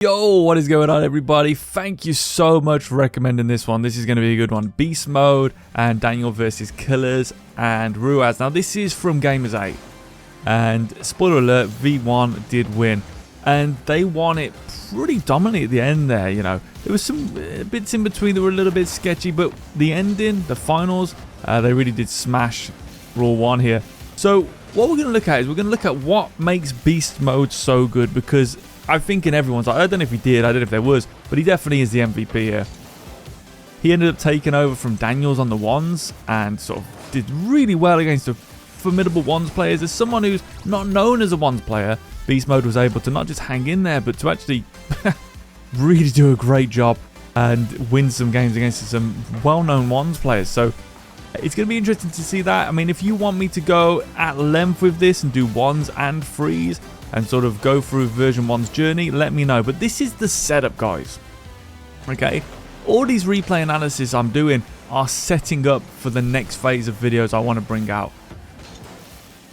Yo, what is going on, everybody? Thank you so much for recommending this one. This is going to be a good one. Beast Mode and Daniel versus Killeers and Rw9. Now, this is from Gamers8. And spoiler alert, V1 did win. And they won it pretty dominantly at the end there, you know. There was some bits in between that were a little bit sketchy, but the ending, the finals, they really did smash Rw9 here. So, what we're going to look at is we're going to look at what makes Beast Mode so good, because I think in everyone's like, I don't know if he did, I don't know if there was, but he definitely is the MVP here. He ended up taking over from Daniels on the ones and sort of did really well against the formidable ones players. As someone who's not known as a ones player, Beast Mode was able to not just hang in there, but to actually really do a great job and win some games against some well-known ones players. So it's going to be interesting to see that. I mean, if you want me to go at length with this and do ones and frees and sort of go through version 1's journey, let me know. But this is the setup, guys. Okay? All these replay analysis I'm doing are setting up for the next phase of videos I want to bring out.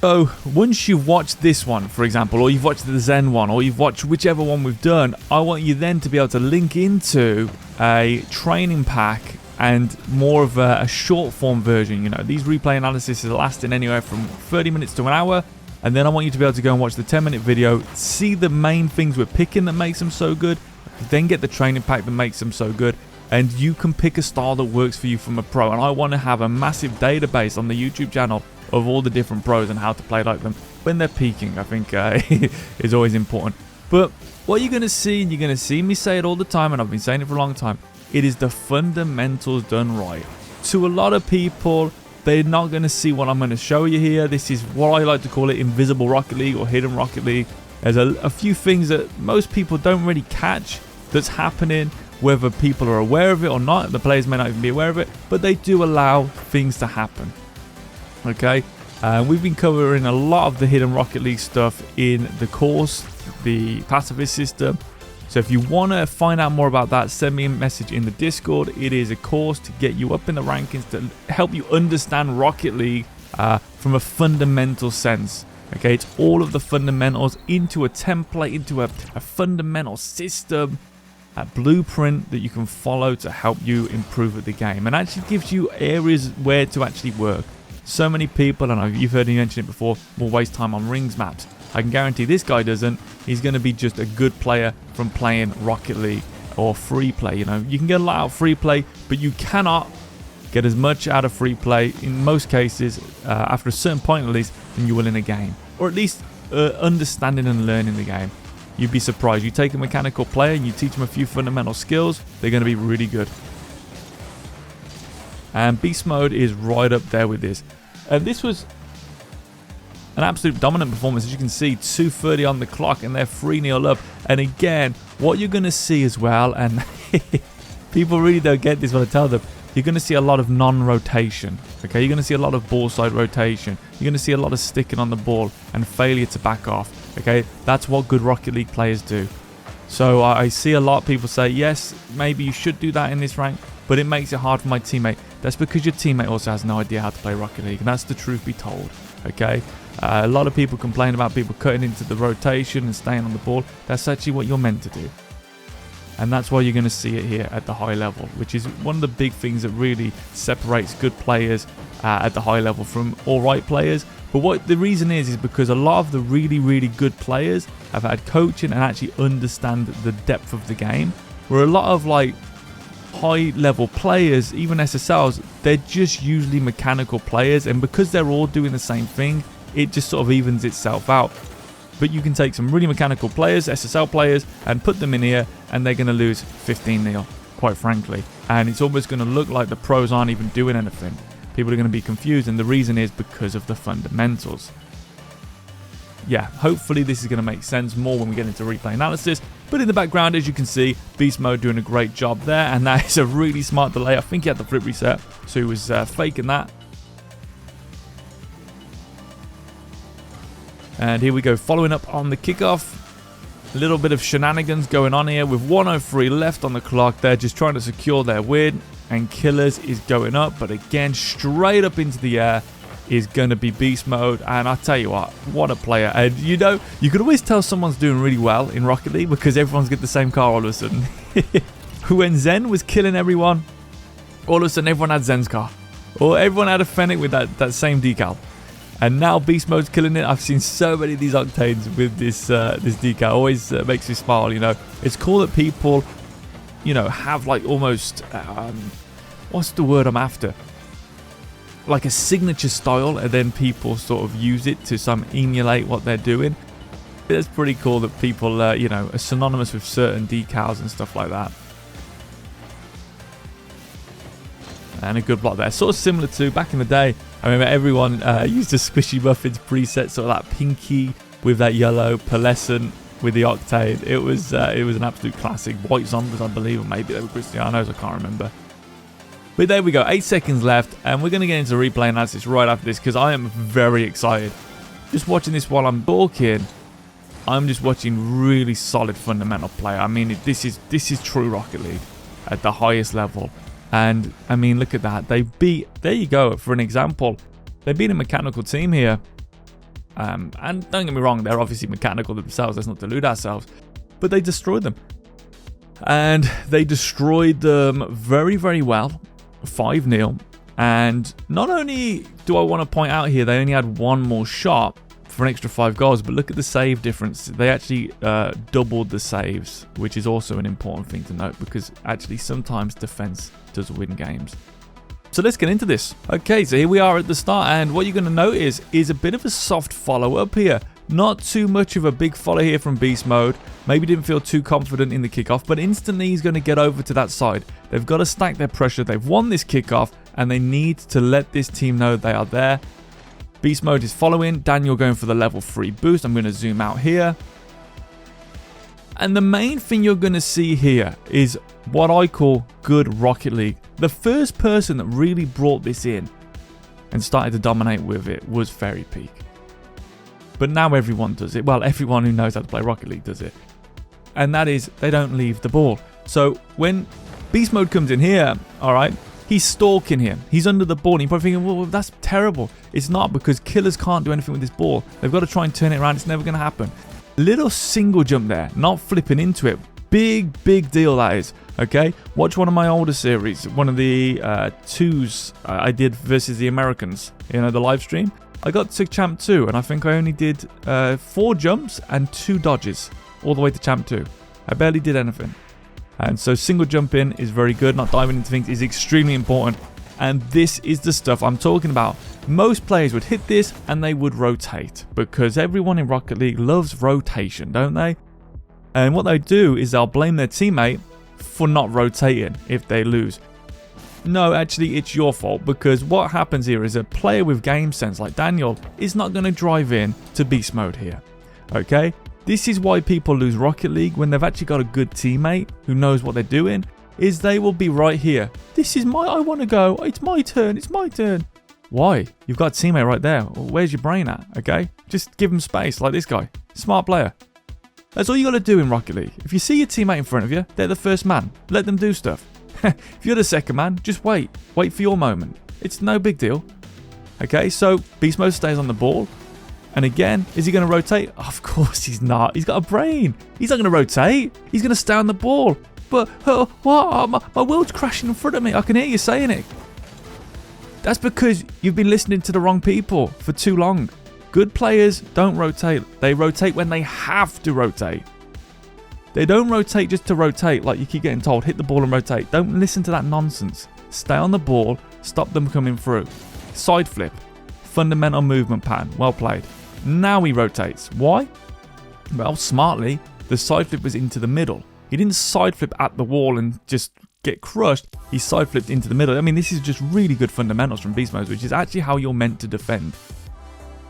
So, once you've watched this one, for example, or you've watched the Zen one, or you've watched whichever one we've done, I want you then to be able to link into a training pack and more of a short form version. You know, these replay analysis is lasting anywhere from 30 minutes to an hour. And then I want you to be able to go and watch the 10-minute video, see the main things we're picking that makes them so good, then get the training pack that makes them so good, and you can pick a style that works for you from a pro. And I want to have a massive database on the YouTube channel of all the different pros and how to play like them when they're peaking. I think is always important. But what you're going to see, and you're going to see me say it all the time, and I've been saying it for a long time, it is the fundamentals done right. To a lot of people, they're not going to see what I'm going to show you here. This is what I like to call it invisible Rocket League or hidden Rocket League. There's a few things that most people don't really catch that's happening, whether people are aware of it or not. The players may not even be aware of it, but they do allow things to happen. Okay? We've been covering a lot of the hidden Rocket League stuff in the course, the pacifist system. So if you want to find out more about that, send me a message in the Discord. It is a course to get you up in the rankings, to help you understand Rocket League from a fundamental sense. Okay, it's all of the fundamentals into a template, into a fundamental system, a blueprint that you can follow to help you improve at the game. And actually gives you areas where to actually work. So many people, and you've heard me mention it before, will waste time on rings maps. I can guarantee this guy doesn't. He's going to be just a good player from playing Rocket League or free play. You know, you can get a lot out of free play, but you cannot get as much out of free play in most cases after a certain point at least than you will in a game, or at least understanding and learning the game. You'd be surprised. You take a mechanical player and you teach them a few fundamental skills, they're going to be really good. And Beast Mode is right up there with this. And this was an absolute dominant performance. As you can see, 2:30 on the clock, and they're 3-0 up. And again, what you're going to see as well, and people really don't get this when I tell them, you're going to see a lot of non-rotation. Okay, you're going to see a lot of ball side rotation. You're going to see a lot of sticking on the ball and failure to back off. Okay, that's what good Rocket League players do. So I see a lot of people say, yes, maybe you should do that in this rank, but it makes it hard for my teammate. That's because your teammate also has no idea how to play Rocket League, and that's the truth be told. Okay, a lot of people complain about people cutting into the rotation and staying on the ball. That's actually what you're meant to do. And that's why you're going to see it here at the high level, which is one of the big things that really separates good players at the high level from alright players. But what the reason is because a lot of the really, really good players have had coaching and actually understand the depth of the game. Where a lot of like high level players, even SSLs, they're just usually mechanical players, and because they're all doing the same thing, it just sort of evens itself out. But you can take some really mechanical players, SSL players, and put them in here, and they're going to lose 15-0, quite frankly. And it's almost going to look like the pros aren't even doing anything. People are going to be confused, and the reason is because of the fundamentals. Yeah, hopefully this is going to make sense more when we get into replay analysis. But in the background, as you can see, Beast Mode doing a great job there, and that is a really smart delay. I think he had the flip reset, so he was faking that. And here we go, following up on the kickoff. A little bit of shenanigans going on here with 1:03 left on the clock. They're just trying to secure their win, and Killeers is going up, but again, straight up into the air. is going to be Beast Mode. And I tell you what a player. And you know, you could always tell someone's doing really well in Rocket League because everyone's got the same car all of a sudden. When Zen was killing everyone, all of a sudden everyone had Zen's car. Or everyone had a Fennec with that same decal. And now Beast Mode's killing it. I've seen so many of these Octanes with this decal. Always makes me smile, you know. It's cool that people, you know, have like almost, what's the word I'm after? Like a signature style, and then people sort of use it to emulate what they're doing. It's pretty cool that people, you know, are synonymous with certain decals and stuff like that. And a good block there. Sort of similar to back in the day. I remember everyone used the Squishy Muffins preset, sort of that pinky with that yellow, pearlescent with the Octane. It was an absolute classic. White Zombers, I believe, or maybe they were Cristianos, I can't remember. But there we go, 8 seconds left, and we're going to get into replay analysis right after this because I am very excited. Just watching this while I'm talking, I'm just watching really solid fundamental play. I mean, this is true Rocket League at the highest level. And I mean, look at that. They beat, there you go, for an example, they beat a mechanical team here. And don't get me wrong, they're obviously mechanical themselves, let's not delude ourselves. But they destroyed them. And they destroyed them very, very well. 5-0. And not only do I want to point out here, they only had one more shot for an extra 5 goals, but look at the save difference. They actually doubled the saves, which is also an important thing to note because actually sometimes defense does win games. So let's get into this. Okay, so here we are at the start, and what you're going to notice is a bit of a soft follow-up here. Not too much of a big follow here from Beast Mode. Maybe didn't feel too confident in the kickoff, but instantly he's going to get over to that side. They've got to stack their pressure. They've won this kickoff, and they need to let this team know they are there. Beast Mode is following. Daniel going for the level 3 boost. I'm going to zoom out here. And the main thing you're going to see here is what I call good Rocket League. The first person that really brought this in and started to dominate with it was Fairy Peak. But now everyone does it. Well, everyone who knows how to play Rocket League does it. And that is, they don't leave the ball. So when Beast Mode comes in here, all right, he's stalking him. He's under the ball. And you're probably thinking, well, that's terrible. It's not, because Killers can't do anything with this ball. They've got to try and turn it around. It's never going to happen. Little single jump there, not flipping into it. Big deal that is. Okay, watch one of my older series, one of the 2s I did versus the Americans, you know, the live stream. I got to Champ 2, and I think I only did 4 jumps and 2 dodges all the way to Champ 2. I barely did anything. And so single jump in is very good. Not diving into things is extremely important. And this is the stuff I'm talking about. Most players would hit this and they would rotate, because everyone in Rocket League loves rotation, don't they? And what they do is they'll blame their teammate for not rotating if they lose. No, actually, it's your fault, because what happens here is a player with game sense like Daniel is not going to drive in to Beast Mode here. Okay? This is why people lose Rocket League when they've actually got a good teammate who knows what they're doing, is they will be right here. This is I want to go. It's my turn. It's my turn. Why? You've got a teammate right there. Well, where's your brain at? Okay? Just give him space like this guy. Smart player. That's all you got to do in Rocket League. If you see your teammate in front of you, they're the first man. Let them do stuff. If you're the second man, just wait. Wait for your moment. It's no big deal. Okay, so Beast Mode stays on the ball. And again, is he going to rotate? Of course he's not. He's got a brain. He's not going to rotate. He's going to stay on the ball. But, what? My world's crashing in front of me. I can hear you saying it. That's because you've been listening to the wrong people for too long. Good players don't rotate. They rotate when they have to rotate. They don't rotate just to rotate like you keep getting told. Hit the ball and rotate. Don't listen to that nonsense. Stay on the ball. Stop them coming through. Side flip. Fundamental movement pattern. Well played. Now he rotates. Why? Well, smartly, the side flip was into the middle. He didn't side flip at the wall and just get crushed. He side flipped into the middle. I mean, this is just really good fundamentals from Beast Mode, which is actually how you're meant to defend.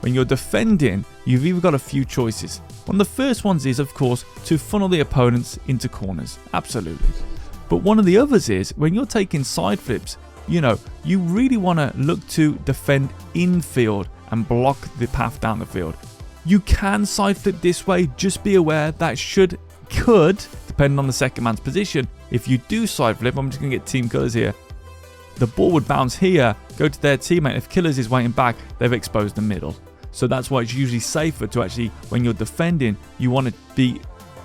When you're defending, you've either got a few choices. One of the first ones is, of course, to funnel the opponents into corners. Absolutely. But one of the others is, when you're taking side flips, you know, you really want to look to defend infield and block the path down the field. You can side flip this way, just be aware that could, depending on the second man's position, if you do side flip, I'm just going to get team colors here. the ball would bounce here, go to their teammate. If Killeers is waiting back, they've exposed the middle. So that's why it's usually safer to actually, when you're defending, you want to be,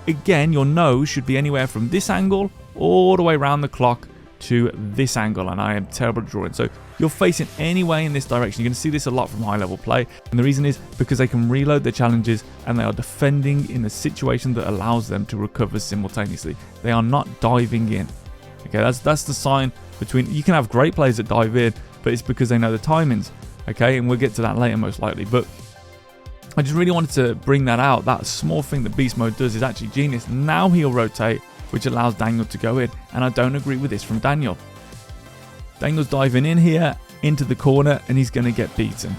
again, your nose should be anywhere from this angle all the way around the clock to this angle, and I am terrible at drawing. So you're facing any way in this direction. You're going to see this a lot from high level play, and the reason is because they can reload their challenges and they are defending in a situation that allows them to recover simultaneously. They are not diving in. Okay, that's the sign between, you can have great players that dive in, but it's because they know the timings. Okay, and we'll get to that later most likely, but I just really wanted to bring that out. That small thing that Beast Mode does is actually genius. Now he'll rotate, which allows Daniel to go in, and I don't agree with this from Daniel. Daniel's diving in here into the corner, and he's going to get beaten.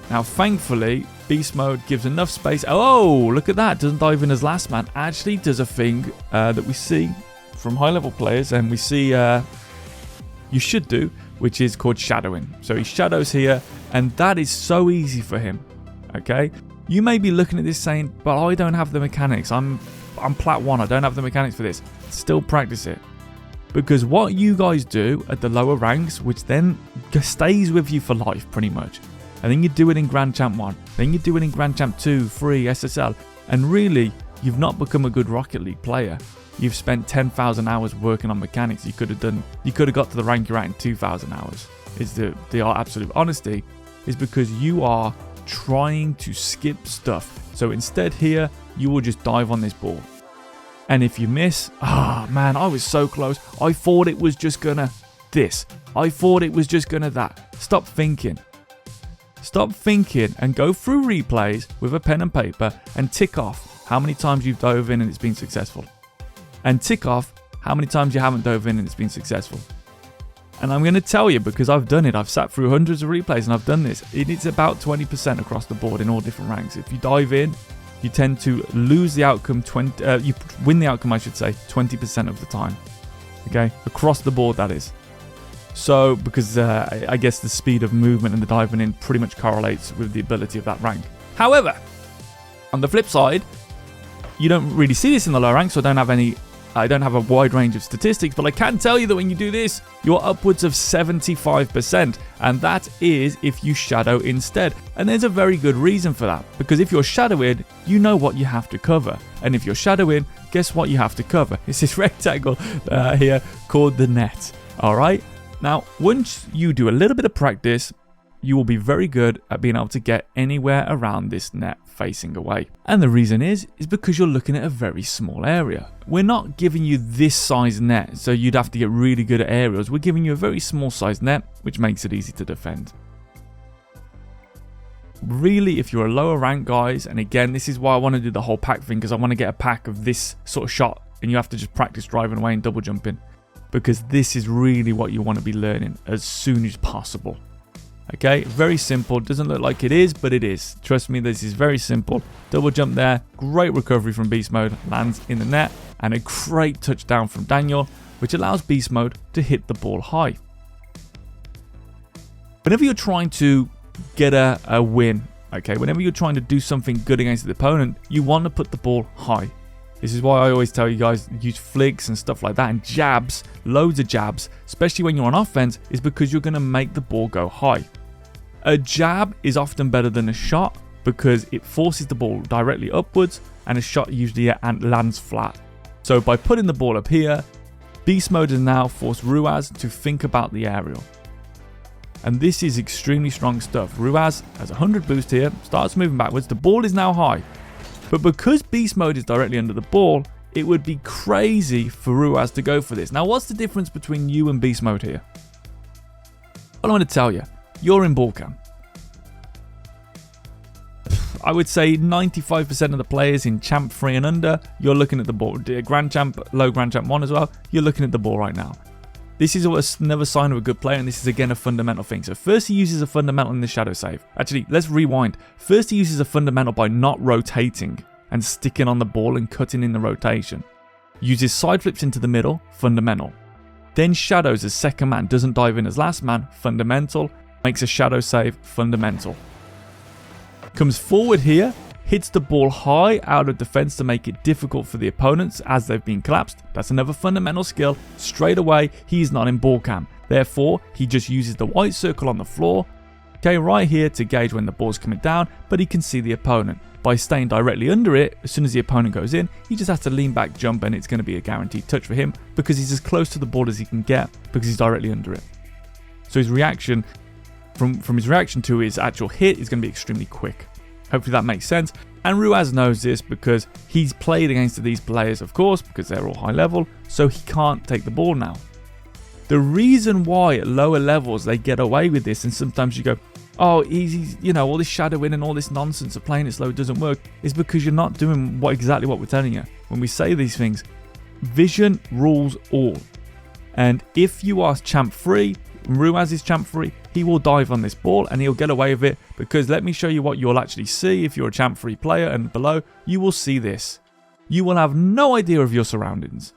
Now thankfully Beast Mode gives enough space. Oh, look at that, doesn't dive in as last man, actually does a thing that we see from high level players, and we see you should do, which is called shadowing. So he shadows here, and that is so easy for him. Okay, you may be looking at this saying, but I don't have the mechanics, I'm plat 1, I don't have the mechanics for this. Still practice it, because what you guys do at the lower ranks, which then stays with you for life pretty much, and then you do it in Grand Champ 1, then you do it in Grand Champ 2, 3, SSL, and really you've not become a good Rocket League player. You've spent 10,000 hours working on mechanics. You could have got to the rank you're at in 2,000 hours. Is the absolute honesty, is because you are trying to skip stuff. So instead here, you will just dive on this ball. And if you miss, man, I was so close. I thought it was just gonna this. I thought it was just gonna that. Stop thinking. Stop thinking and go through replays with a pen and paper and tick off how many times you've dove in and it's been successful. And tick off how many times you haven't dove in and it's been successful. And I'm going to tell you, because I've done it, I've sat through hundreds of replays and I've done this, it's about 20% across the board in all different ranks. If you dive in, you tend to lose the outcome, you win the outcome, I should say, 20% of the time. Okay, across the board that is. So, because I guess the speed of movement and the diving in pretty much correlates with the ability of that rank. However, on the flip side, you don't really see this in the low ranks, so I don't have a wide range of statistics, but I can tell you that when you do this, you're upwards of 75%, and that is if you shadow instead. And there's a very good reason for that, because if you're shadowing, you know what you have to cover, and if you're shadowing, guess what you have to cover? It's this rectangle here called the net. Alright, now once you do a little bit of practice, you will be very good at being able to get anywhere around this net facing away. And the reason is because you're looking at a very small area. We're not giving you this size net, so you'd have to get really good at aerials. We're giving you a very small size net, which makes it easy to defend. Really, if you're a lower rank, guys, and again, this is why I want to do the whole pack thing, because I want to get a pack of this sort of shot, and you have to just practice driving away and double jumping, because this is really what you want to be learning as soon as possible. Okay, very simple. Doesn't look like it is, but it is. Trust me, this is very simple. Double jump there. Great recovery from Beast Mode. Lands in the net. And a great touchdown from Daniel, which allows Beast Mode to hit the ball high. Whenever you're trying to get a win, okay, whenever you're trying to do something good against the opponent, you want to put the ball high. This is why I always tell you guys, use flicks and stuff like that, and jabs, loads of jabs, especially when you're on offense, is because you're going to make the ball go high. A jab is often better than a shot because it forces the ball directly upwards, and a shot usually lands flat. So by putting the ball up here, Beast Mode has now forced Ruaz to think about the aerial. And this is extremely strong stuff. Ruaz has 100 boost here, starts moving backwards, the ball is now high. But because Beast Mode is directly under the ball, it would be crazy for Ruaz to go for this. Now, what's the difference between you and Beast Mode here? Well, I'm going to tell you. You're in ball cam. I would say 95% of the players in Champ 3 and under, you're looking at the ball. Grand Champ, low Grand Champ 1 as well, you're looking at the ball right now. This is another sign of a good player, and this is again a fundamental thing. So first he uses a fundamental in the shadow save. Actually, let's rewind. First he uses a fundamental by not rotating and sticking on the ball and cutting in the rotation. Uses side flips into the middle, fundamental. Then shadows as second man, doesn't dive in as last man, fundamental. Makes a shadow save, fundamental. Comes forward here, hits the ball high out of defense to make it difficult for the opponents as they've been collapsed. That's another fundamental skill. Straight away, he's not in ball cam. Therefore, he just uses the white circle on the floor, okay, right here to gauge when the ball's coming down, but he can see the opponent. By staying directly under it, as soon as the opponent goes in, he just has to lean back, jump, and it's going to be a guaranteed touch for him because he's as close to the ball as he can get because he's directly under it. So his reaction, from his reaction to his actual hit, is going to be extremely quick. Hopefully that makes sense. And Ruaz knows this because he's played against these players, of course, because they're all high level, so he can't take the ball now. The reason why at lower levels they get away with this, and sometimes you go, oh, he's you know, all this shadowing and all this nonsense of playing it slow doesn't work, is because you're not doing exactly what we're telling you. When we say these things, vision rules all. And if you are champ free, Ruaz is champ free, he will dive on this ball and he'll get away with it, because let me show you what you'll actually see if you're a champ free player, and below you will see this. You will have no idea of your surroundings.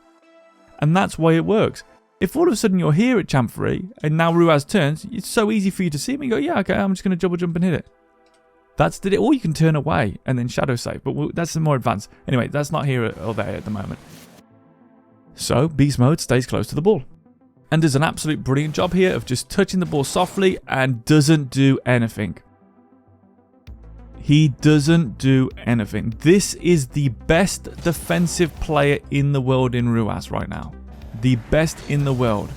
And that's why it works. If all of a sudden you're here at champ free and now Ruaz turns, it's so easy for you to see him and go, yeah, okay, I'm just going to double jump and hit it. That's the, or you can turn away and then shadow save, but that's more advanced. Anyway, that's not here or there at the moment. So beast mode stays close to the ball and does an absolute brilliant job here of just touching the ball softly and doesn't do anything. He doesn't do anything. This is the best defensive player in the world in Ruaz right now. The best in the world.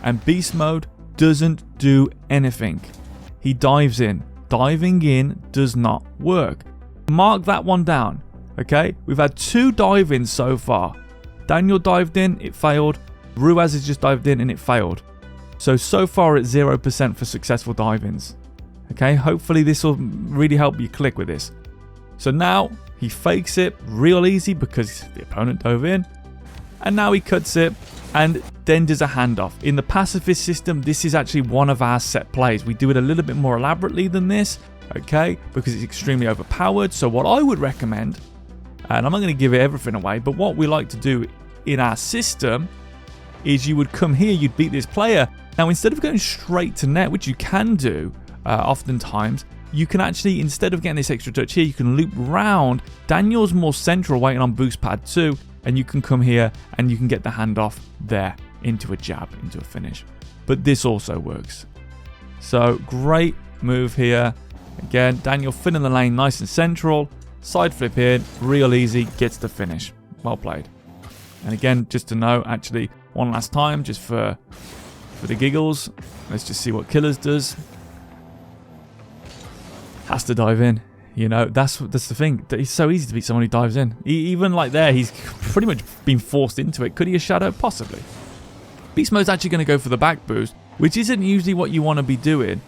And beast mode doesn't do anything. He dives in. Diving in does not work. Mark that one down. Okay, we've had 2 dive-ins so far. Daniel dived in, it failed. Ruaz has just dived in and it failed. So far it's 0% for successful dive-ins. Okay, hopefully this will really help you click with this. So now he fakes it real easy because the opponent dove in. And now he cuts it and then does a handoff. In the pacifist system, this is actually one of our set plays. We do it a little bit more elaborately than this, okay, because it's extremely overpowered. So what I would recommend, and I'm not going to give it everything away, but what we like to do in our system is you would come here, you'd beat this player. Now, instead of going straight to net, which you can do oftentimes, you can actually, instead of getting this extra touch here, you can loop round. Daniel's more central, waiting on boost pad 2. And you can come here and you can get the handoff there into a jab, into a finish. But this also works. So great move here. Again, Daniel filling the lane nice and central. Side flip in, real easy, gets the finish. Well played. And again, just to know, actually, one last time, just for the giggles. Let's just see what Killeers does. Has to dive in. You know, that's the thing. It's so easy to beat someone who dives in. Even like there, he's pretty much been forced into it. Could he have shadow? Possibly. Beast mode's actually going to go for the back boost, which isn't usually what you want to be doing.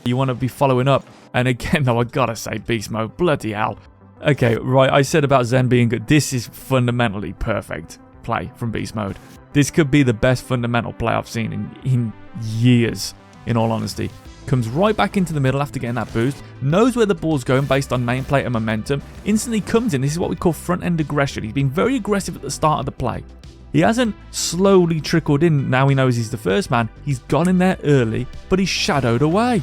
You want to be following up. And again, though, I gotta say, beast mode, bloody hell. Okay, right, I said about Zen being good. This is fundamentally perfect play from beast mode. This could be the best fundamental play I've seen in years, in all honesty. Comes right back into the middle after getting that boost, knows where the ball's going based on main plate and momentum, instantly comes in. This is what we call front end aggression. He's been very aggressive at the start of the play. He hasn't slowly trickled in, now he knows he's the first man. He's gone in there early, but he's shadowed away.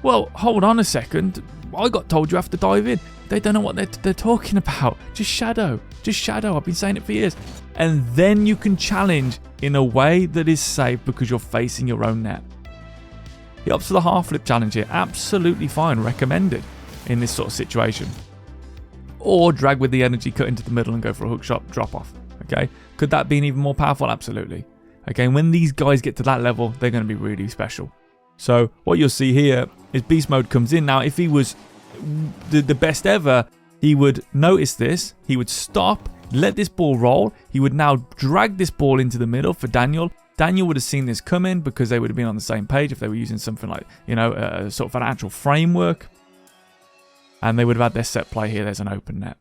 Well, hold on a second. I got told you have to dive in. They don't know what they're talking about. Just shadow. Just shadow. I've been saying it for years. And then you can challenge in a way that is safe because you're facing your own net. He opts for the half flip challenge here. Absolutely fine. Recommended in this sort of situation. Or drag with the energy, cut into the middle and go for a hook shot, drop off. Okay. Could that be even more powerful? Absolutely. Okay. When these guys get to that level, they're going to be really special. So what you'll see here is beast mode comes in. Now, if he was the best ever, he would notice this. He would stop, let this ball roll. He would now drag this ball into the middle for Daniel. Daniel would have seen this come in because they would have been on the same page if they were using something like, you know, sort of an actual framework. And they would have had their set play here. There's an open net.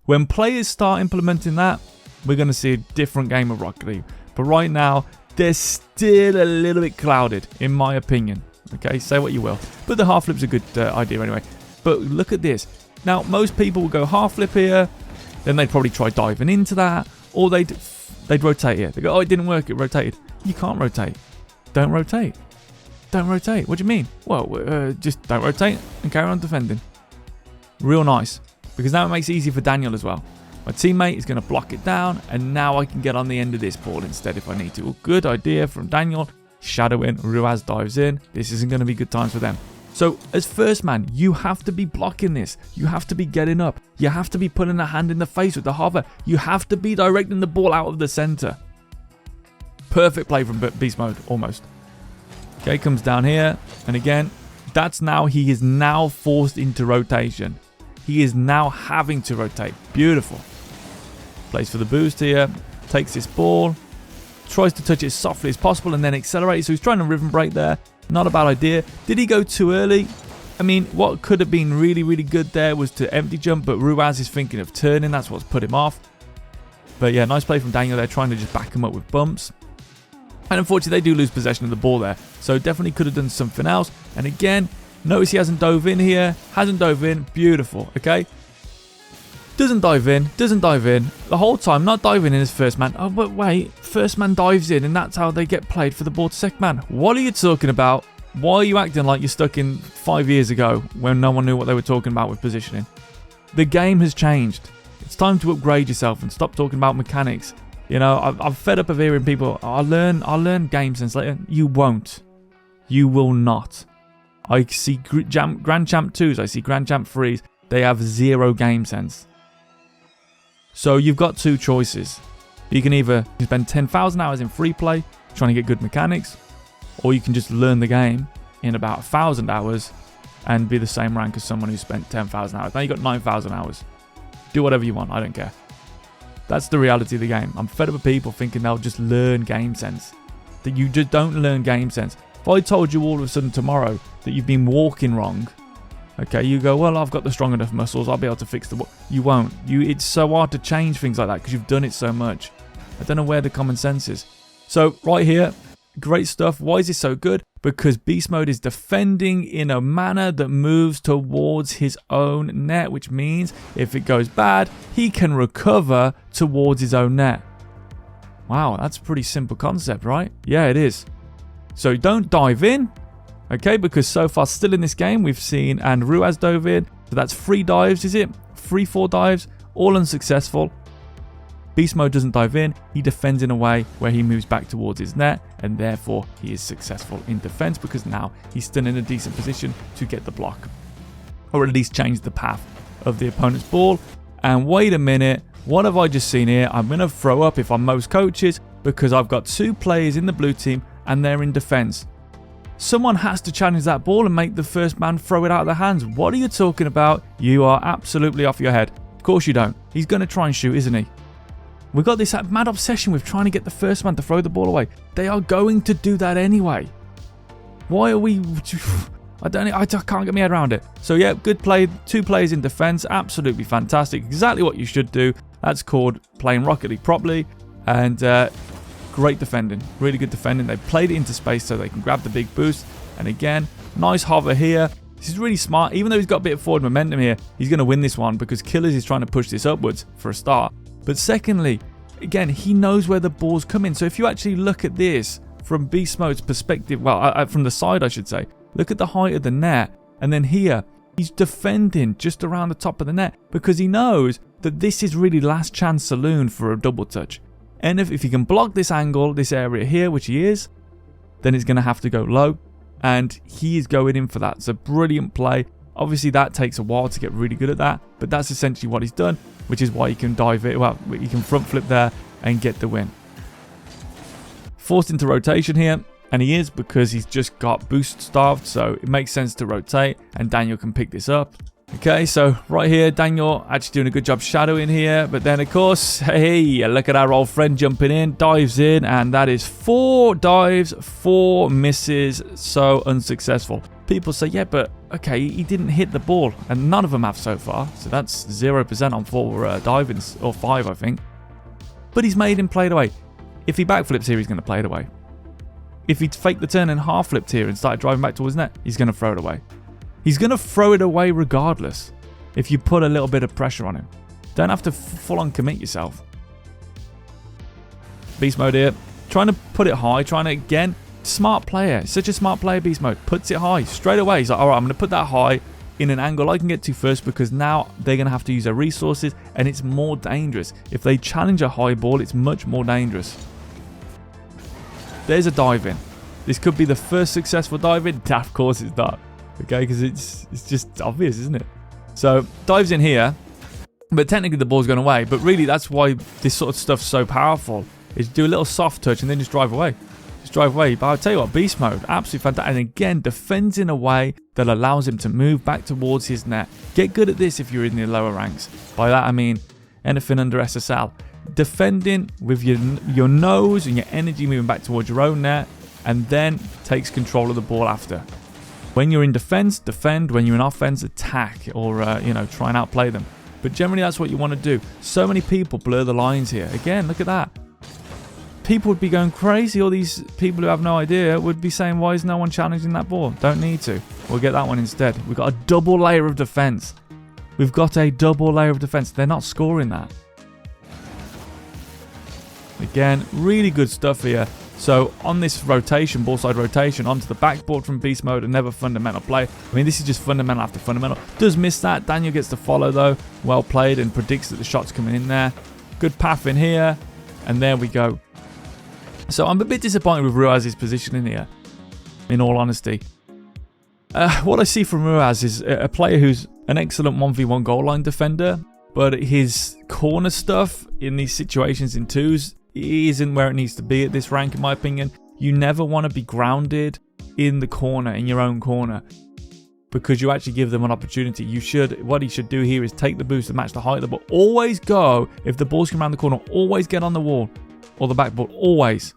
When players start implementing that, we're going to see a different game of Rocket League. But right now, they're still a little bit clouded, in my opinion. Okay, say what you will. But the half flip's a good idea anyway. But look at this. Now, most people will go half flip here. Then they'd probably try diving into that. Or they'd rotate here. They go, oh, it didn't work. It rotated. You can't rotate. Don't rotate. Don't rotate. What do you mean? Well, just don't rotate and carry on defending. Real nice. Because now it makes it easy for Daniel as well. My teammate is going to block it down, and now I can get on the end of this ball instead if I need to. Well, good idea from Daniel. Shadowing, Ruaz dives in. This isn't going to be good times for them. So as first man, you have to be blocking this. You have to be getting up. You have to be putting a hand in the face with the hover. You have to be directing the ball out of the center. Perfect play from Beast Mode, almost. Okay, comes down here, and again, he is now forced into rotation. He is now having to rotate. Beautiful. Plays for the boost here, takes this ball, tries to touch it as softly as possible and then accelerate. So he's trying to rhythm break there. Not a bad idea. Did he go too early? I mean, what could have been really, really good there was to empty jump, but Ruaz is thinking of turning. That's what's put him off. But yeah, nice play from Daniel there, trying to just back him up with bumps. And unfortunately, they do lose possession of the ball there. So definitely could have done something else. And again, notice he hasn't dove in here. Hasn't dove in. Beautiful. Okay. Doesn't dive in. Doesn't dive in. The whole time, not diving in as first man. Oh, but wait. First man dives in, and that's how they get played for the ball to second man. What are you talking about? Why are you acting like you're stuck in 5 years ago when no one knew what they were talking about with positioning? The game has changed. It's time to upgrade yourself and stop talking about mechanics. You know, I'm fed up of hearing people, I'll learn game sense later. You won't. You will not. I see Grand Champ 2s, I see Grand Champ 3s. They have zero game sense. So you've got two choices. You can either spend 10,000 hours in free play trying to get good mechanics, or you can just learn the game in about 1,000 hours and be the same rank as someone who spent 10,000 hours. Now you've got 9,000 hours. Do whatever you want, I don't care. That's the reality of the game. I'm fed up with people thinking they'll just learn game sense. That you just don't learn game sense. If I told you all of a sudden tomorrow that you've been walking wrong, okay, you go, well, I've got the strong enough muscles, I'll be able to fix the... You won't. It's so hard to change things like that because you've done it so much. I don't know where the common sense is. So, right here, great stuff. Why is this so good? Because Beast Mode is defending in a manner that moves towards his own net, which means if it goes bad, he can recover towards his own net. Wow, that's a pretty simple concept, right? Yeah, it is. So don't dive in, okay, because so far still in this game, we've seen, and Ruaz dove in, so that's 3 dives, is it? 4 dives, all unsuccessful. Beast Mode doesn't dive in, he defends in a way where he moves back towards his net, and therefore he is successful in defense because now he's still in a decent position to get the block. Or at least change the path of the opponent's ball. And wait a minute, what have I just seen here? I'm going to throw up if I'm most coaches because I've got 2 players in the blue team and they're in defense. Someone has to challenge that ball and make the first man throw it out of their hands. What are you talking about? You are absolutely off your head. Of course you don't. He's going to try and shoot, isn't he? We've got this mad obsession with trying to get the first man to throw the ball away. They are going to do that anyway. Why are we... I can't get my head around it. So yeah, good play. 2 players in defense. Absolutely fantastic. Exactly what you should do. That's called playing Rocket League properly. And great defending. Really good defending. They played it into space so they can grab the big boost. And again, nice hover here. This is really smart. Even though he's got a bit of forward momentum here, he's going to win this one because Killeers is trying to push this upwards for a start. But secondly, again, he knows where the ball's coming. So if you actually look at this from Beast Mode's perspective, well, from the side, I should say, look at the height of the net. And then here, he's defending just around the top of the net because he knows that this is really last chance saloon for a double touch. And if he can block this angle, this area here, which he is, then it's going to have to go low. And he is going in for that. It's a brilliant play. Obviously, that takes a while to get really good at that. But that's essentially what he's done, which is why he can dive it. Well, he can front flip there and get the win. Forced into rotation here. And he is because he's just got boost starved. So it makes sense to rotate. And Daniel can pick this up. Okay, so right here, Daniel actually doing a good job shadowing here. But then, of course, hey, look at our old friend jumping in. Dives in. And that is 4 dives, 4 misses. So unsuccessful. People say, yeah, but okay, he didn't hit the ball. And none of them have so far. So that's 0% on 4 divings. Or 5, I think. But he's made him play it away. If he backflips here, he's going to play it away. If he faked the turn and half flipped here and started driving back towards net, he's going to throw it away. He's going to throw it away regardless if you put a little bit of pressure on him. Don't have to full on commit yourself. Beast Mode here. Trying to put it high. Trying to, again, smart player. Such a smart player, Beast Mode. Puts it high straight away. He's like, all right, I'm going to put that high. in an angle I can get to first, because now they're going to have to use their resources and it's more dangerous. If they challenge a high ball, it's much more dangerous. There's a dive in. This could be the first successful dive in. Of course it's not. Okay, because it's just obvious, isn't it? So dives in here, but technically the ball's gone away. But really that's why this sort of stuff's so powerful, is do a little soft touch and then just drive away. Just drive away. But I'll tell you what, beast mode, absolutely fantastic. And again, defends in a way that allows him to move back towards his net. Get good at this if you're in the lower ranks. By that I mean anything under SSL. Defending with your nose and your energy moving back towards your own net, and then takes control of the ball after. When you're in defense, defend. When you're in offense, attack, or try and outplay them. But generally that's what you want to do. So many people blur the lines here. Again, look at that. People would be going crazy. All these people who have no idea would be saying, why is no one challenging that ball? Don't need to. We'll get that one instead. We've got a double layer of defense. We've got a double layer of defense. They're not scoring that. Again, really good stuff here. So on this rotation, ball side rotation, onto the backboard from beast mode, another fundamental play. I mean, this is just fundamental after fundamental. Does miss that. Daniel gets the follow though. Well played, and predicts that the shot's coming in there. Good path in here. And there we go. So I'm a bit disappointed with Ruaz's positioning here, in all honesty. What I see from Ruaz is a player who's an excellent 1v1 goal line defender, but his corner stuff in these situations in twos isn't where it needs to be at this rank, in my opinion. You never want to be grounded in the corner, in your own corner, because you actually give them an opportunity. What he should do here is take the boost and match the height of the ball. Always go, if the ball's coming around the corner, always get on the wall or the backboard, always.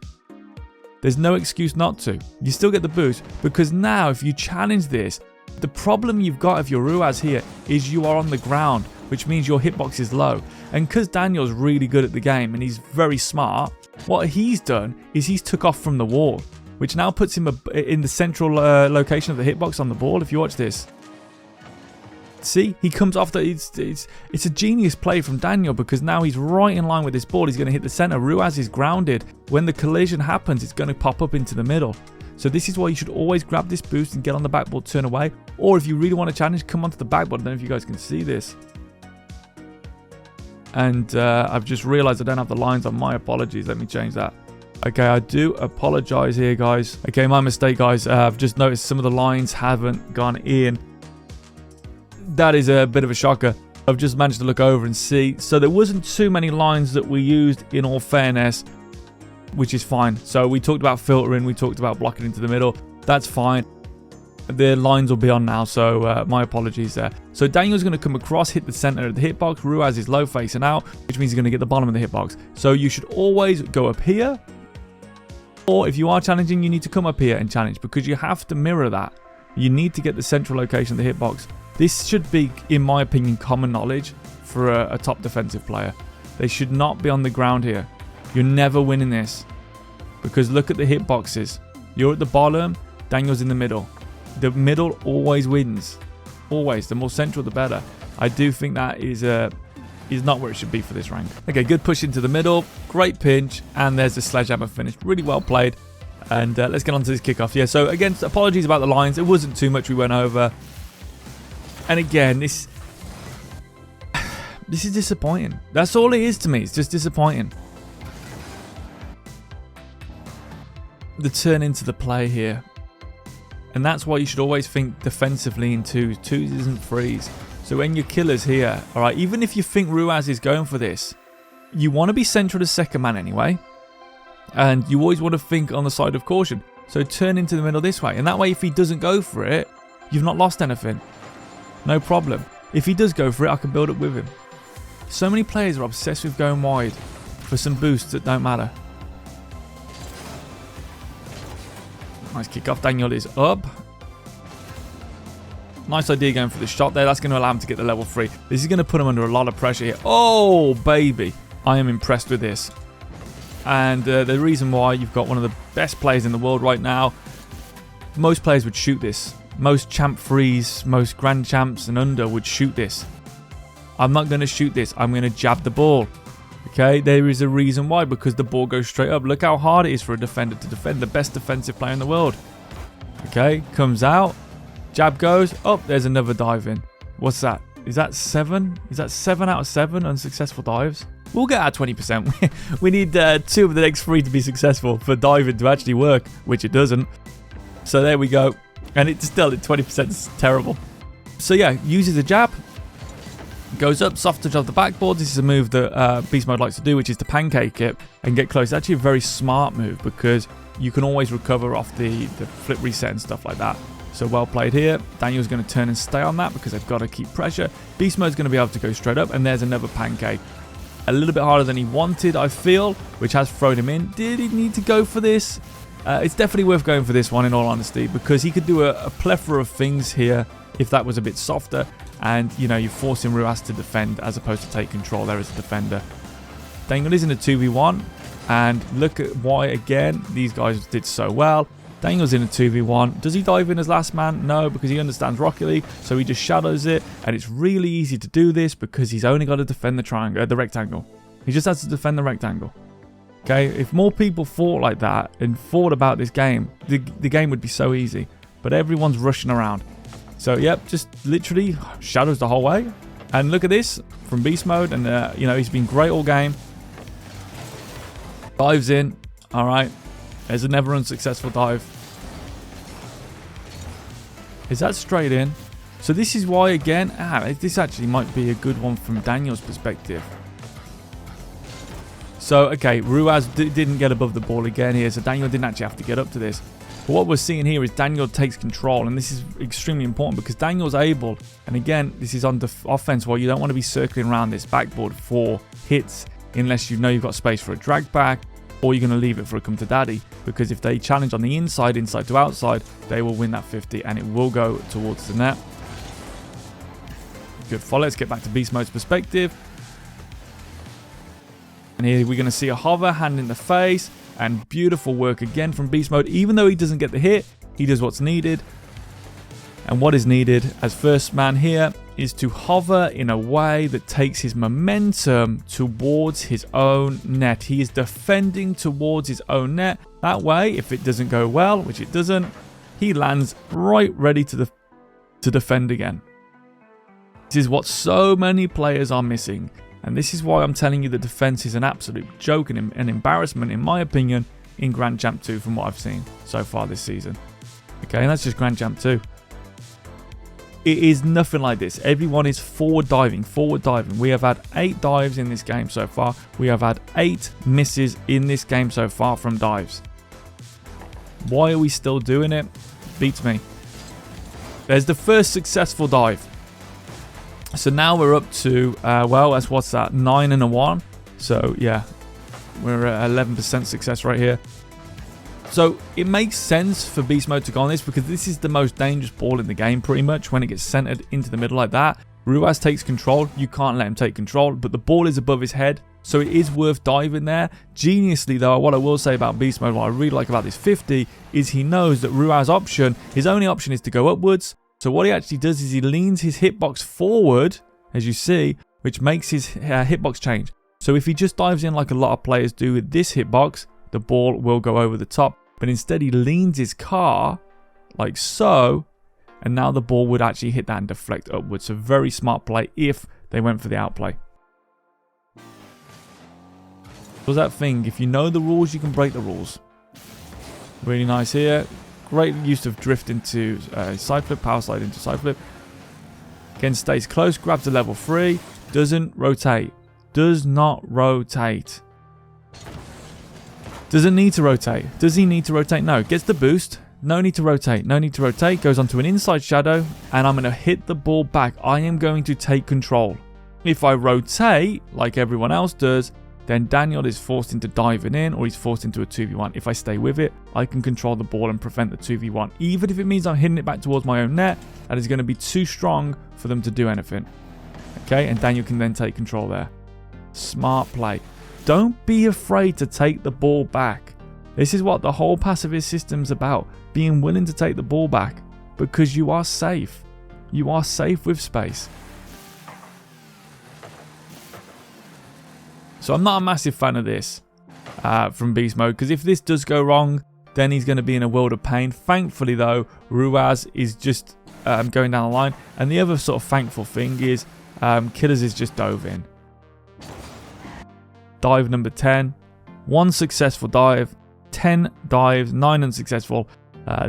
There's no excuse not to. You still get the boost, because now if you challenge this, the problem you've got if you're Ruaz here is you are on the ground, which means your hitbox is low. And because Daniel's really good at the game and he's very smart, what he's done is he's took off from the wall, which now puts him in the central location of the hitbox on the ball. If you watch this, see, he comes off the. It's a genius play from Daniel, because now he's right in line with this ball. He's going to hit the center. Ruaz is grounded. When the collision happens, it's going to pop up into the middle. So this is why you should always grab this boost and get on the backboard, turn away. Or if you really want to challenge, come onto the backboard. I don't know if you guys can see this. And I've just realized I don't have the lines on. My apologies. Let me change that. Okay, I do apologize here, guys. Okay, my mistake, guys. I've just noticed some of the lines haven't gone in. That is a bit of a shocker. I've just managed to look over and see. So there wasn't too many lines that we used, in all fairness, which is fine. So we talked about filtering. We talked about blocking into the middle. That's fine. The lines will be on now, so my apologies there. So Daniel's going to come across, hit the center of the hitbox. Ruaz is low facing out, which means he's going to get the bottom of the hitbox. So you should always go up here. Or if you are challenging, you need to come up here and challenge, because you have to mirror that. You need to get the central location of the hitbox. This should be, in my opinion, common knowledge for a top defensive player. They should not be on the ground here. You're never winning this, because look at the hitboxes. You're at the bottom, Daniel's in the middle. The middle always wins. Always. The more central, the better. I do think that is not where it should be for this rank. Okay, good push into the middle. Great pinch. And there's the sledgehammer finish. Really well played. And let's get on to this kickoff. Yeah, so again, apologies about the lines. It wasn't too much we went over. And again, this is disappointing. That's all it is to me. It's just disappointing. The turn into the play here. And that's why you should always think defensively in twos. Twos isn't threes. So when your killer's here, all right, even if you think Ruaz is going for this, you want to be central as second man anyway. And you always want to think on the side of caution. So turn into the middle this way. And that way, if he doesn't go for it, you've not lost anything. No problem. If he does go for it, I can build up with him. So many players are obsessed with going wide for some boosts that don't matter. Nice kick off. Daniel is up. Nice idea going for the shot there. That's going to allow him to get the level 3. This is going to put him under a lot of pressure here. Oh, baby. I am impressed with this. And the reason why, you've got one of the best players in the world right now. Most players would shoot this. Most champ threes, most grand champs and under would shoot this. I'm not going to shoot this. I'm going to jab the ball. Okay, there is a reason why, because the ball goes straight up. Look how hard it is for a defender to defend, the best defensive player in the world. Okay, comes out, Jab goes. Oh, there's another dive in. What's that? Is that 7? Is that 7 out of 7 unsuccessful dives? We'll get our 20%. We need 2 of the next 3 to be successful for diving to actually work, which it doesn't. So there we go. And it's still at 20% is terrible. So yeah, uses a jab. Goes up, soft touch off the backboard. This is a move that Beast Mode likes to do, which is to pancake it and get close. It's actually a very smart move because you can always recover off the flip reset and stuff like that. So well played here. Daniel's going to turn and stay on that because they've got to keep pressure. Beast Mode's going to be able to go straight up, and there's another pancake. A little bit harder than he wanted, I feel, which has thrown him in. Did he need to go for this? It's definitely worth going for this one, in all honesty, because he could do a plethora of things here if that was a bit softer. And, you know, you're forcing Ruas to defend as opposed to take control there as a defender. Daniel is in a 2v1. And look at why, again, these guys did so well. Daniel's in a 2v1. Does he dive in as last man? No, because he understands Rocket League. So he just shadows it. And it's really easy to do this because he's only got to defend the rectangle. He just has to defend the rectangle. Okay, if more people thought like that and thought about this game, the game would be so easy. But everyone's rushing around. So, yep, just literally shadows the whole way. And look at this from Beast Mode. And, you know, he's been great all game. Dives in. All right. There's a never unsuccessful dive. Is that straight in? So this is why, again, this actually might be a good one from Daniel's perspective. So, okay, Ruas didn't get above the ball again here. So Daniel didn't actually have to get up to this. But what we're seeing here is Daniel takes control, and this is extremely important because Daniel's able, and again, this is on the offense where you don't want to be circling around this backboard for hits unless you know you've got space for a drag back, or you're going to leave it for a come to daddy, because if they challenge on the inside to outside, they will win that 50 and it will go towards the net. Good follow. Let's get back to Beast Mode's perspective. And here we're going to see a hover, hand in the face. And beautiful work again from Beast Mode. Even though he doesn't get the hit, he does what's needed. And what is needed as first man here is to hover in a way that takes his momentum towards his own net. He is defending towards his own net. That way, if it doesn't go well, which it doesn't, he lands right ready to defend again. This is what so many players are missing. And this is why I'm telling you the defense is an absolute joke and an embarrassment, in my opinion, in Grand Champ 2 from what I've seen so far this season. Okay, and that's just Grand Champ 2. It is nothing like this. Everyone is forward diving. We have had 8 dives in this game so far. We have had 8 misses in this game so far from dives. Why are we still doing it? Beats me. There's the first successful dive. So now we're up to, well, that's what's that, 9 and a 1. So, yeah, we're at 11% success right here. So, it makes sense for Beast Mode to go on this because this is the most dangerous ball in the game, pretty much, when it gets centered into the middle like that. Ruas takes control. You can't let him take control, but the ball is above his head, so it is worth diving there. Geniusly, though, what I will say about Beast Mode, what I really like about this 50, is he knows that Ruas' option, his only option is to go upwards. So what he actually does is he leans his hitbox forward, as you see, which makes his hitbox change. So if he just dives in like a lot of players do with this hitbox, the ball will go over the top. But instead he leans his car like so, and now the ball would actually hit that and deflect upwards. So very smart play if they went for the outplay. So that thing, if you know the rules, you can break the rules. Really nice here. Great use of drift into side flip, power slide into side flip. Again, stays close, grabs a level 3, doesn't rotate. Does not rotate. Doesn't need to rotate. Does he need to rotate? No. Gets the boost. No need to rotate. No need to rotate. Goes onto an inside shadow, and I'm going to hit the ball back. I am going to take control. If I rotate, like everyone else does, then Daniel is forced into diving in, or he's forced into a 2v1. If I stay with it, I can control the ball and prevent the 2v1. Even if it means I'm hitting it back towards my own net, that is going to be too strong for them to do anything. Okay, and Daniel can then take control there. Smart play. Don't be afraid to take the ball back. This is what the whole pacifist system's about. Being willing to take the ball back. Because you are safe. You are safe with space. So I'm not a massive fan of this from Beast Mode, because if this does go wrong, then he's going to be in a world of pain. Thankfully, though, Ruas is just going down the line. And the other sort of thankful thing is Killeers is just dove in. Dive number 10. 1 successful dive. 10 dives, 9 unsuccessful.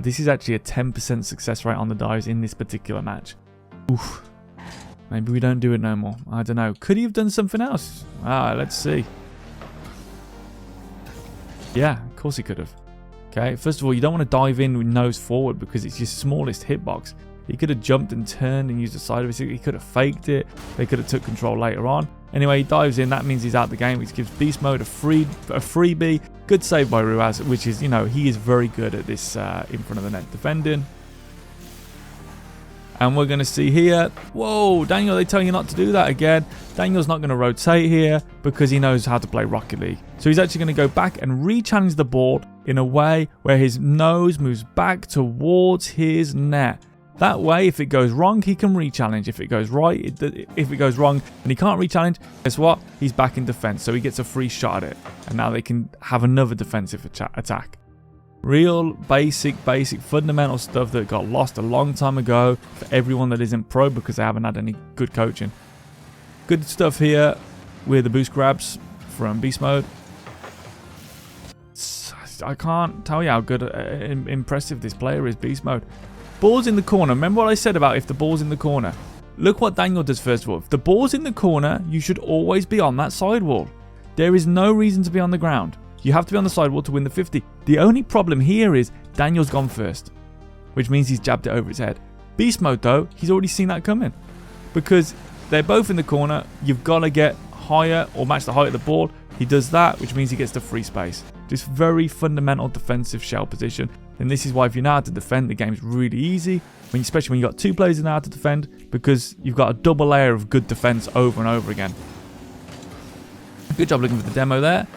This is actually a 10% success rate on the dives in this particular match. Oof. Maybe we don't do it no more. I don't know. Could he have done something else? Let's see. Yeah, of course he could have. Okay, first of all, you don't want to dive in with nose forward because it's your smallest hitbox. He could have jumped and turned and used the side of his. He could have faked it. They could have took control later on. Anyway, he dives in. That means he's out the game, which gives Beast Mode a freebie. Good save by Ruaz, which is, you know, he is very good at this in front of the net defending. And we're going to see here, whoa, Daniel, they tell you not to do that again. Daniel's not going to rotate here because he knows how to play Rocket League. So he's actually going to go back and re-challenge the board in a way where his nose moves back towards his net. That way, if it goes wrong, he can re-challenge. If it goes right, if it goes wrong and he can't re-challenge, guess what? He's back in defense, so he gets a free shot at it. And now they can have another defensive attack. Real basic fundamental stuff that got lost a long time ago for everyone that isn't pro because they haven't had any good coaching. Good stuff here with the boost grabs from Beast Mode. I can't tell you how good, impressive this player is, Beast Mode. Ball's in the corner. Remember what I said about if the ball's in the corner? Look what Daniel does first of all. If the ball's in the corner, you should always be on that sidewall. There is no reason to be on the ground. You have to be on the sidewall to win the 50. The only problem here is Daniel's gone first, which means he's jabbed it over his head. Beast Mode, though, he's already seen that coming. Because they're both in the corner, you've got to get higher or match the height of the ball. He does that, which means he gets the free space. Just very fundamental defensive shell position. And this is why if you know how to defend, the game's really easy. Especially when you've got 2 players who know how to defend, because you've got a double layer of good defense over and over again. Good job looking for the demo there.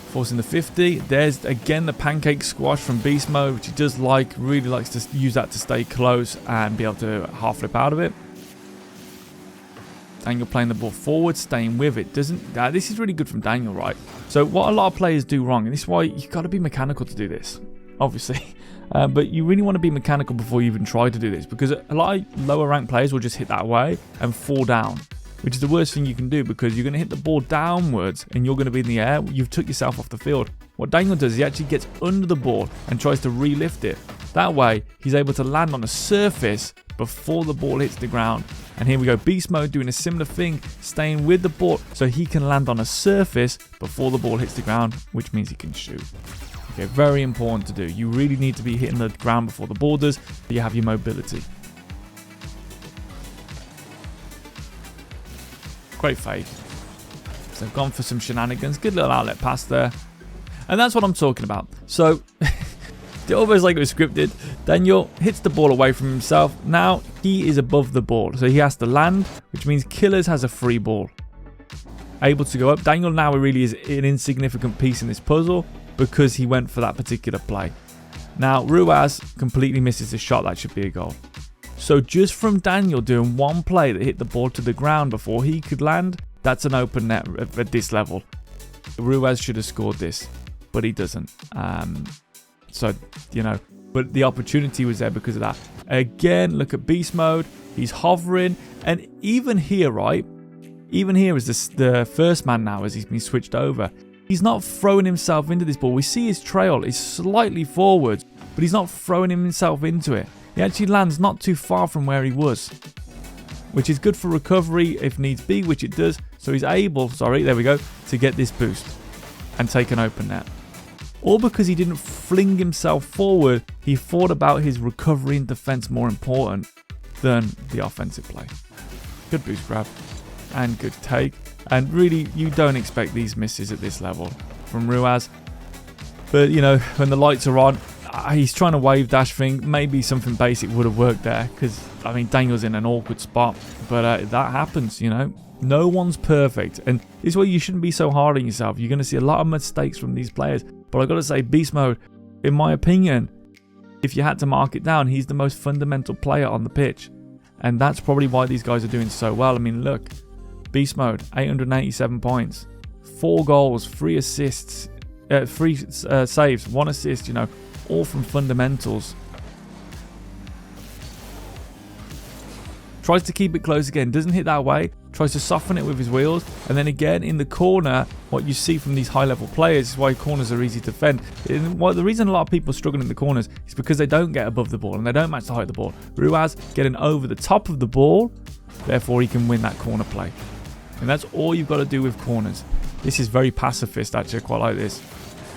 Forcing the 50. There's again the pancake squash from Beast Mode, which he does like. Really likes to use that to stay close and be able to half flip out of it. Daniel playing the ball forward, staying with it. This is really good from Daniel, right? So what a lot of players do wrong, and this is why you've got to be mechanical to do this, obviously. But you really want to be mechanical before you even try to do this, because a lot of lower ranked players will just hit that way and fall down, which is the worst thing you can do because you're going to hit the ball downwards and you're going to be in the air. You've took yourself off the field. What Daniel does is he actually gets under the ball and tries to re-lift it. That way, he's able to land on a surface before the ball hits the ground. And here we go, Beast Mode doing a similar thing, staying with the ball so he can land on a surface before the ball hits the ground, which means he can shoot. Okay, very important to do. You really need to be hitting the ground before the ball does, but you have your mobility. Great fake. So I've gone for some shenanigans. Good little outlet pass there. And that's what I'm talking about. So, almost like it was scripted. Daniel hits the ball away from himself. Now he is above the ball. So he has to land, which means Killeers has a free ball. Able to go up. Daniel now really is an insignificant piece in this puzzle because he went for that particular play. Now Ruaz completely misses the shot. That should be a goal. So just from Daniel doing one play that hit the ball to the ground before he could land, that's an open net at this level. Ruaz should have scored this, but he doesn't. So, you know, but the opportunity was there because of that. Again, look at Beast Mode. He's hovering. And even here, right? Even here is the first man now as he's been switched over. He's not throwing himself into this ball. We see his trail is slightly forwards, but he's not throwing himself into it. He actually lands not too far from where he was, which is good for recovery if needs be, which it does. So he's able, there we go, to get this boost and take an open net. All because he didn't fling himself forward. He thought about his recovery and defense more important than the offensive play. Good boost grab and good take. And really, you don't expect these misses at this level from Ruaz. But, you know, when the lights are on, he's trying to wave dash thing. Maybe something basic would have worked there because, I mean, Daniel's in an awkward spot. But that happens, you know. No one's perfect. And this is why you shouldn't be so hard on yourself. You're going to see a lot of mistakes from these players. But I've got to say, Beast Mode, in my opinion, if you had to mark it down, he's the most fundamental player on the pitch. And that's probably why these guys are doing so well. I mean, look. Beast Mode, 887 points. 4 goals, 3 assists, 3 saves, 1 assist, you know. All from fundamentals. Tries to keep it close again, doesn't hit that way, tries to soften it with his wheels, and then again in the corner, what you see from these high level players is why corners are easy to defend. The reason a lot of people struggle in the corners is because they don't get above the ball and they don't match the height of the ball. Ruaz getting over the top of the ball, therefore he can win that corner play. And that's all you've got to do with corners. This is very pacifist actually, I quite like this.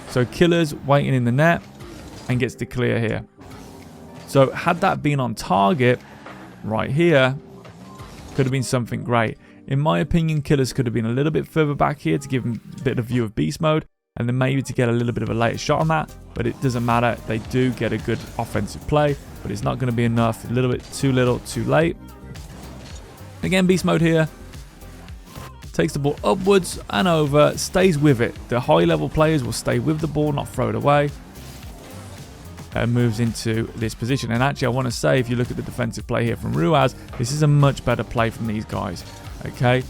So Killeers waiting in the net and gets to clear here. So had that been on target, right here, could have been something great. In my opinion, Killeers could have been a little bit further back here to give him a bit of view of beast mode, and then maybe to get a little bit of a later shot on that, but it doesn't matter. They do get a good offensive play, but it's not going to be enough. A little bit too little, too late. Again, beast mode here. Takes the ball upwards and over, stays with it. The high level players will stay with the ball, not throw it away. And moves into this position. And actually, I want to say, if you look at the defensive play here from Ruaz, this is a much better play from these guys. Okay,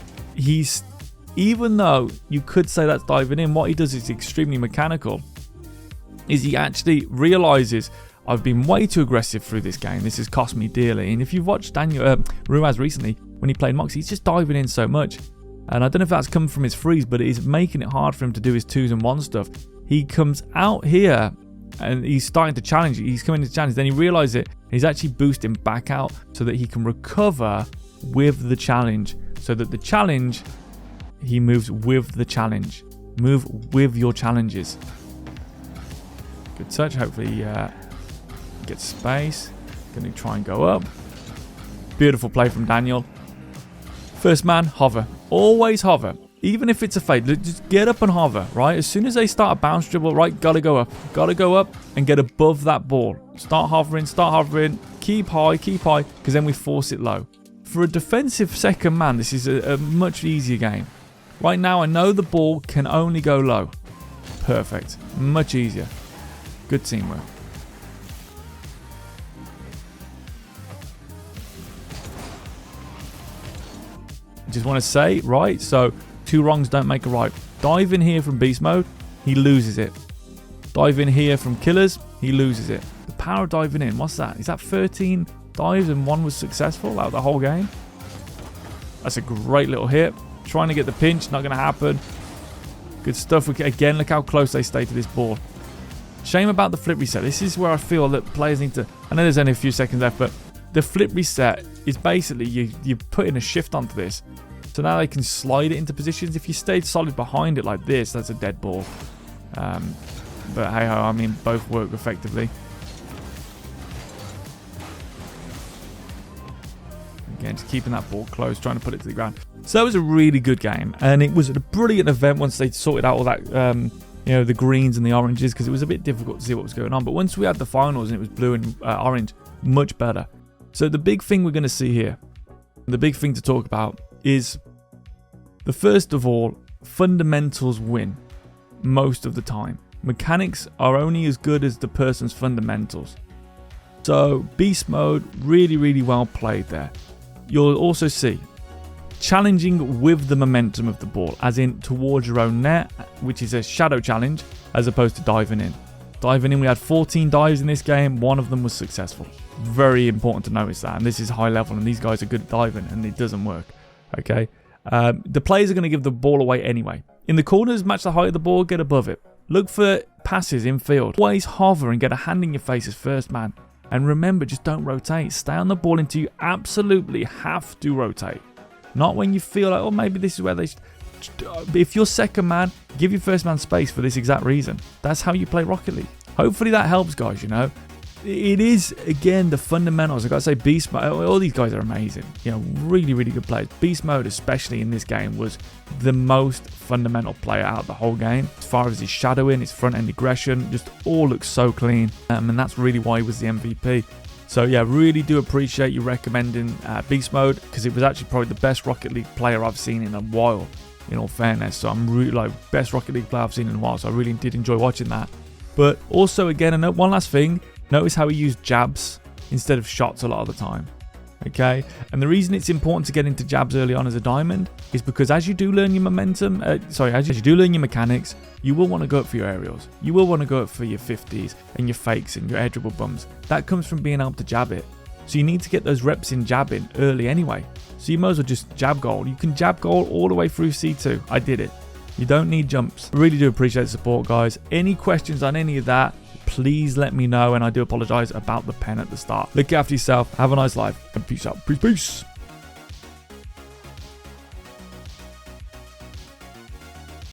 even though you could say that's diving in, what he does is extremely mechanical. Is he actually realizes, I've been way too aggressive through this game. This has cost me dearly. And if you've watched Ruaz recently, when he played Mox, he's just diving in so much. And I don't know if that's come from his freeze, but it is making it hard for him to do his 2s and 1 stuff. He comes out here and he's starting to challenge. He's coming to challenge. Then he realizes it. He's actually boosting back out so that he can recover with the challenge. So that the challenge, he moves with the challenge. Move with your challenges. Good touch. Hopefully he gets space. Going to try and go up. Beautiful play from Daniel. First man, hover. Always hover. Even if it's a fade, just get up and hover, right? As soon as they start a bounce dribble, right, gotta go up. Gotta go up and get above that ball. Start hovering, keep high, because then we force it low. For a defensive second man, this is a much easier game. Right now, I know the ball can only go low. Perfect. Much easier. Good teamwork. Just want to say, right, so 2 wrongs don't make a right. Dive in here from beast mode, he loses it. Dive in here from Killeers, he loses it. The power of diving in, what's that? Is that 13 dives and 1 was successful out of the whole game? That's a great little hit. Trying to get the pinch, not going to happen. Good stuff. Again, look how close they stay to this ball. Shame about the flip reset. This is where I feel that players need to... I know there's only a few seconds left, but the flip reset is basically you put in a shift onto this. So now they can slide it into positions. If you stayed solid behind it like this, that's a dead ball. But hey ho, I mean, both work effectively. Again, just keeping that ball close, trying to put it to the ground. So that was a really good game, and it was a brilliant event once they sorted out all that, you know, the greens and the oranges, because it was a bit difficult to see what was going on. But once we had the finals and it was blue and orange, much better. So the big thing we're going to see here, the big thing to talk about is, the first of all, fundamentals win most of the time. Mechanics are only as good as the person's fundamentals. So beast mode, really well played there. You'll also see challenging with the momentum of the ball, as in towards your own net, which is a shadow challenge, as opposed to diving in. Diving in, we had 14 dives in this game, 1 of them was successful. Very important to notice that, and this is high level, and these guys are good at diving, and it doesn't work. Okay, the players are going to give the ball away anyway. In the corners, match the height of the ball, get above it. Look for passes in field. Always hover and get a hand in your face as first man. And remember, just don't rotate. Stay on the ball until you absolutely have to rotate. Not when you feel like, oh, maybe this is where they... If you're second man, give your first man space for this exact reason. That's how you play Rocket League. Hopefully that helps, guys, you know. It is, again, the fundamentals. I've got to say, Beast Mode, all these guys are amazing. You know, really good players. Beast Mode, especially in this game, was the most fundamental player out of the whole game. As far as his shadowing, his front-end aggression, just all looks so clean. And that's really why he was the MVP. So, yeah, really do appreciate you recommending Beast Mode, because it was actually probably the best Rocket League player I've seen in a while, in all fairness. So I'm really, like, best Rocket League player I've seen in a while. So I really did enjoy watching that. But also, again, one last thing. Notice how he used jabs instead of shots a lot of the time. Okay, and the reason it's important to get into jabs early on as a diamond is because as you do learn your momentum, as you do learn your mechanics, you will want to go up for your aerials. You will want to go up for your 50s and your fakes and your air dribble bums. That comes from being able to jab it. So you need to get those reps in jabbing early anyway. So you might as well just jab goal. You can jab goal all the way through C2. I did it. You don't need jumps. I really do appreciate the support, guys. Any questions on any of that, please let me know. And I do apologize about the pen at the start. Look after yourself. Have a nice life. And peace out. Peace, peace.